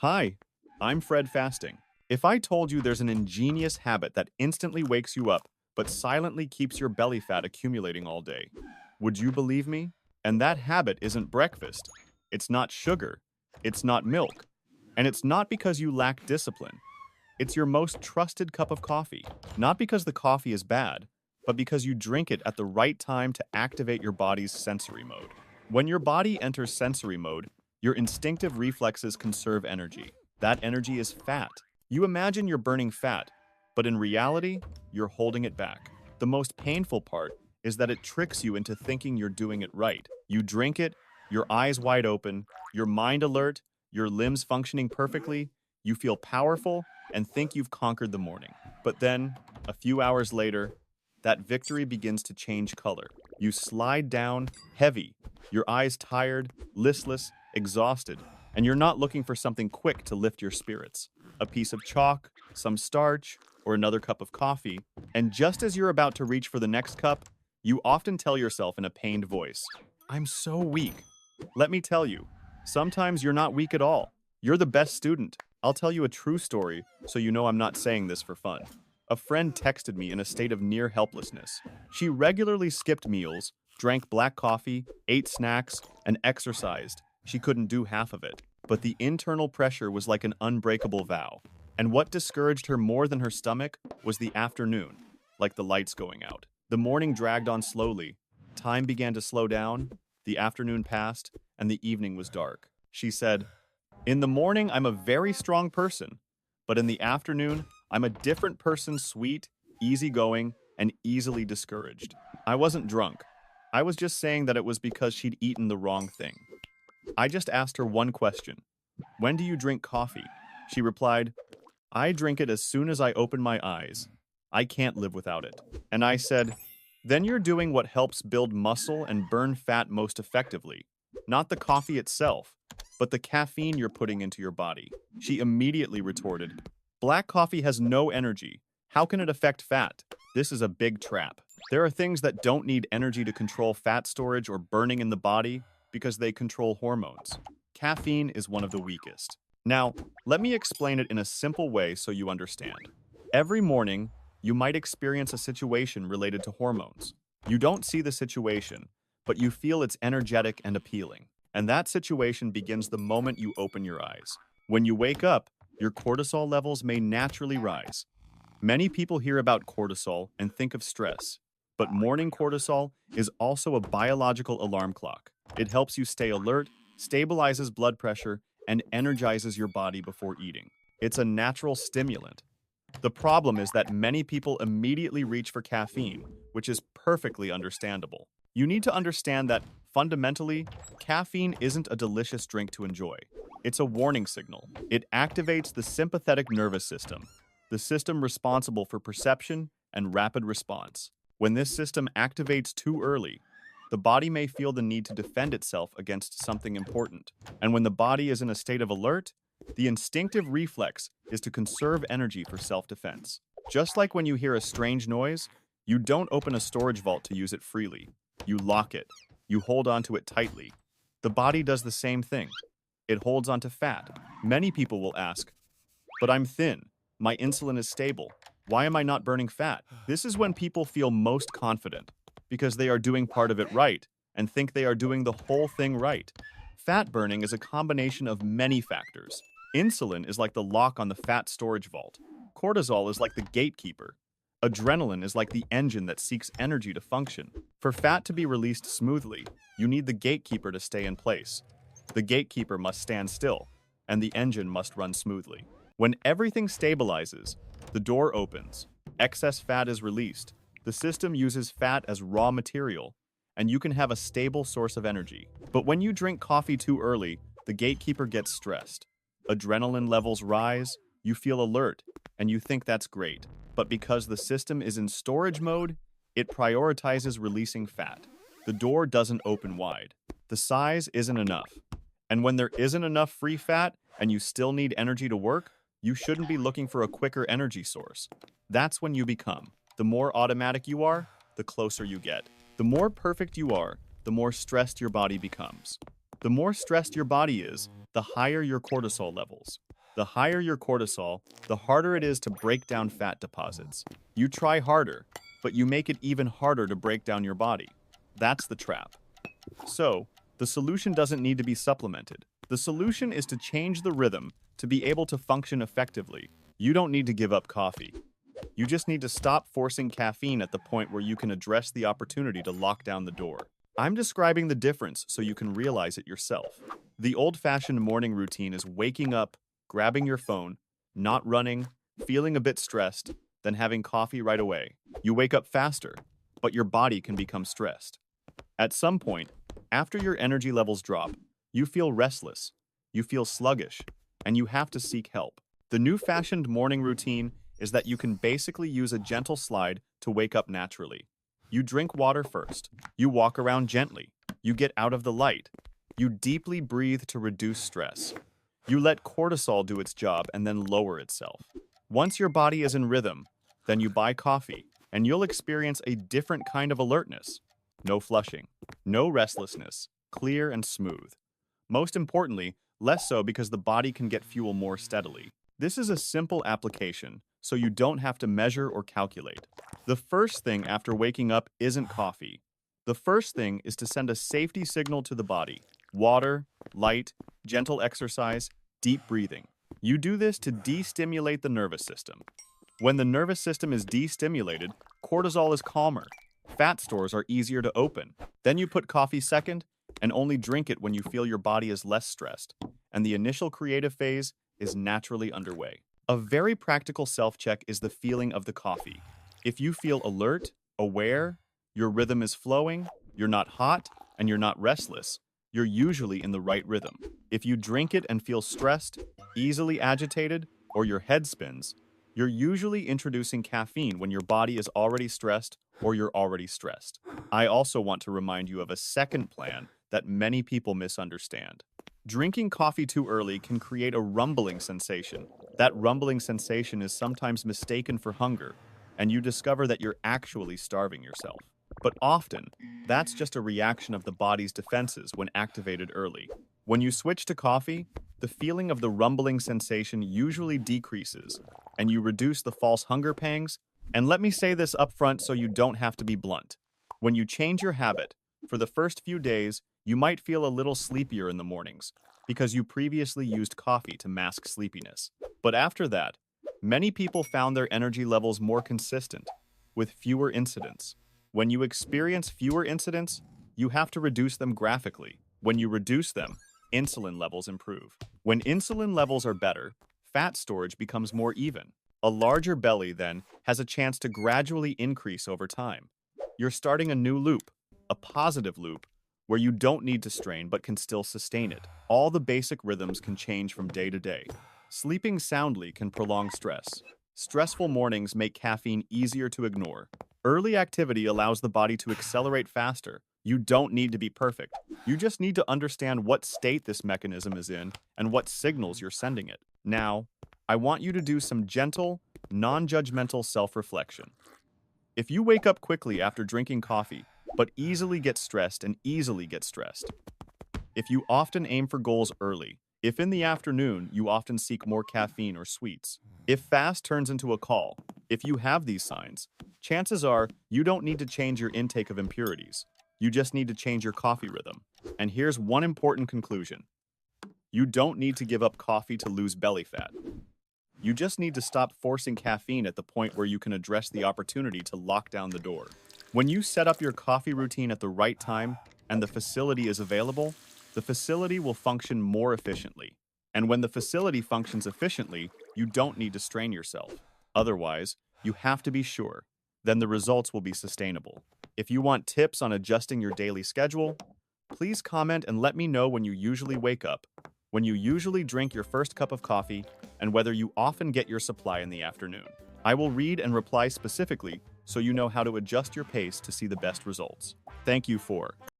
Hi, I'm Fred Fasting. If I told you there's an ingenious habit that instantly wakes you up but silently keeps your belly fat accumulating all day, would you believe me? And that habit isn't breakfast. It's not sugar. It's not milk. And it's not because you lack discipline. It's your most trusted cup of coffee. Not because the coffee is bad, but because you drink it at the right time to activate your body's sensory mode. When your body enters sensory mode, your instinctive reflexes conserve energy. That energy is fat. You imagine you're burning fat, but in reality, you're holding it back. The most painful part is that it tricks you into thinking you're doing it right. You drink it, your eyes wide open, your mind alert, your limbs functioning perfectly, you feel powerful and think you've conquered the morning. But then, a few hours later, that victory begins to change color. You slide down, heavy, your eyes tired, listless, exhausted, and you're not looking for something quick to lift your spirits. A piece of chalk, some starch, or another cup of coffee, and just as you're about to reach for the next cup, you often tell yourself in a pained voice, "I'm so weak." Let me tell you, sometimes you're not weak at all. You're the best student. I'll tell you a true story so you know I'm not saying this for fun. A friend texted me in a state of near helplessness. She regularly skipped meals, drank black coffee, ate snacks, and exercised. She couldn't do half of it. But the internal pressure was like an unbreakable vow. And what discouraged her more than her stomach was the afternoon, like the lights going out. The morning dragged on slowly. Time began to slow down, the afternoon passed, and the evening was dark. She said, "In the morning, I'm a very strong person, but in the afternoon, I'm a different person, sweet, easygoing, and easily discouraged." I wasn't drunk. I was just saying that it was because she'd eaten the wrong thing. I just asked her one question. "When do you drink coffee?" She replied, "I drink it as soon as I open my eyes. I can't live without it." And I said, "Then you're doing what helps build muscle and burn fat most effectively. Not the coffee itself, but the caffeine you're putting into your body." She immediately retorted, "Black coffee has no energy. How can it affect fat?" This is a big trap. There are things that don't need energy to control fat storage or burning in the body because they control hormones. Caffeine is one of the weakest. Now, let me explain it in a simple way so you understand. Every morning, you might experience a situation related to hormones. You don't see the situation, but you feel it's energetic and appealing. And that situation begins the moment you open your eyes. When you wake up, your cortisol levels may naturally rise. Many people hear about cortisol and think of stress, but morning cortisol is also a biological alarm clock. It helps you stay alert, stabilizes blood pressure, and energizes your body before eating. It's a natural stimulant. The problem is that many people immediately reach for caffeine, which is perfectly understandable. You need to understand that, fundamentally, caffeine isn't a delicious drink to enjoy. It's a warning signal. It activates the sympathetic nervous system, the system responsible for perception and rapid response. When this system activates too early, the body may feel the need to defend itself against something important. And when the body is in a state of alert, the instinctive reflex is to conserve energy for self-defense. Just like when you hear a strange noise, you don't open a storage vault to use it freely. You lock it. You hold onto it tightly. The body does the same thing. It holds onto fat. Many people will ask, "But I'm thin. My insulin is stable. Why am I not burning fat?" This is when people feel most confident, because they are doing part of it right and think they are doing the whole thing right. Fat burning is a combination of many factors. Insulin is like the lock on the fat storage vault. Cortisol is like the gatekeeper. Adrenaline is like the engine that seeks energy to function. For fat to be released smoothly, you need the gatekeeper to stay in place. The gatekeeper must stand still, and the engine must run smoothly. When everything stabilizes, the door opens, excess fat is released, the system uses fat as raw material, and you can have a stable source of energy. But when you drink coffee too early, the gatekeeper gets stressed. Adrenaline levels rise, you feel alert, and you think that's great. But because the system is in storage mode, it prioritizes releasing fat. The door doesn't open wide. The size isn't enough. And when there isn't enough free fat and you still need energy to work, you shouldn't be looking for a quicker energy source. That's when you become. The more automatic you are, the closer you get. The more perfect you are, the more stressed your body becomes. The more stressed your body is, the higher your cortisol levels. The higher your cortisol, the harder it is to break down fat deposits. You try harder, but you make it even harder to break down your body. That's the trap. So, the solution doesn't need to be supplemented. The solution is to change the rhythm to be able to function effectively. You don't need to give up coffee. You just need to stop forcing caffeine at the point where you can address the opportunity to lock down the door. I'm describing the difference so you can realize it yourself. The old-fashioned morning routine is waking up, grabbing your phone, not running, feeling a bit stressed, then having coffee right away. You wake up faster, but your body can become stressed. At some point, after your energy levels drop, you feel restless, you feel sluggish, and you have to seek help. The new-fashioned morning routine is that you can basically use a gentle slide to wake up naturally. You drink water first. You walk around gently. You get out of the light. You deeply breathe to reduce stress. You let cortisol do its job and then lower itself. Once your body is in rhythm, then you buy coffee, and you'll experience a different kind of alertness. No flushing, no restlessness, clear and smooth. Most importantly, less so because the body can get fuel more steadily. This is a simple application, so you don't have to measure or calculate. The first thing after waking up isn't coffee. The first thing is to send a safety signal to the body. Water, light, gentle exercise, deep breathing. You do this to de-stimulate the nervous system. When the nervous system is de-stimulated, cortisol is calmer. Fat stores are easier to open. Then you put coffee second and only drink it when you feel your body is less stressed, and the initial creative phase is naturally underway. A very practical self-check is the feeling of the coffee. If you feel alert, aware, your rhythm is flowing, you're not hot, and you're not restless, you're usually in the right rhythm. If you drink it and feel stressed, easily agitated, or your head spins, you're usually introducing caffeine when your body is already stressed or you're already stressed. I also want to remind you of a second plan that many people misunderstand. Drinking coffee too early can create a rumbling sensation. That rumbling sensation is sometimes mistaken for hunger, and you discover that you're actually starving yourself. But often, that's just a reaction of the body's defenses when activated early. When you switch to coffee, the feeling of the rumbling sensation usually decreases, and you reduce the false hunger pangs. And let me say this up front so you don't have to be blunt. When you change your habit, for the first few days, you might feel a little sleepier in the mornings because you previously used coffee to mask sleepiness. But after that, many people found their energy levels more consistent, with fewer incidents. When you experience fewer incidents, you have to reduce them graphically. When you reduce them, insulin levels improve. When insulin levels are better, fat storage becomes more even. A larger belly, then, has a chance to gradually increase over time. You're starting a new loop, a positive loop, where you don't need to strain but can still sustain it. All the basic rhythms can change from day to day. Sleeping soundly can prolong stress. Stressful mornings make caffeine easier to ignore. Early activity allows the body to accelerate faster. You don't need to be perfect. You just need to understand what state this mechanism is in and what signals you're sending it. Now, I want you to do some gentle, non-judgmental self-reflection. If you wake up quickly after drinking coffee, but easily get stressed, if you often aim for goals early, if in the afternoon you often seek more caffeine or sweets, if fast turns into a call, if you have these signs, chances are you don't need to change your intake of impurities. You just need to change your coffee rhythm. And here's one important conclusion. You don't need to give up coffee to lose belly fat. You just need to stop forcing caffeine at the point where you can address the opportunity to lock down the door. When you set up your coffee routine at the right time and the facility is available, the facility will function more efficiently. And when the facility functions efficiently, you don't need to strain yourself. Otherwise, you have to be sure. Then the results will be sustainable. If you want tips on adjusting your daily schedule, please comment and let me know when you usually wake up, when you usually drink your first cup of coffee, and whether you often get your supply in the afternoon. I will read and reply specifically so you know how to adjust your pace to see the best results. Thank you for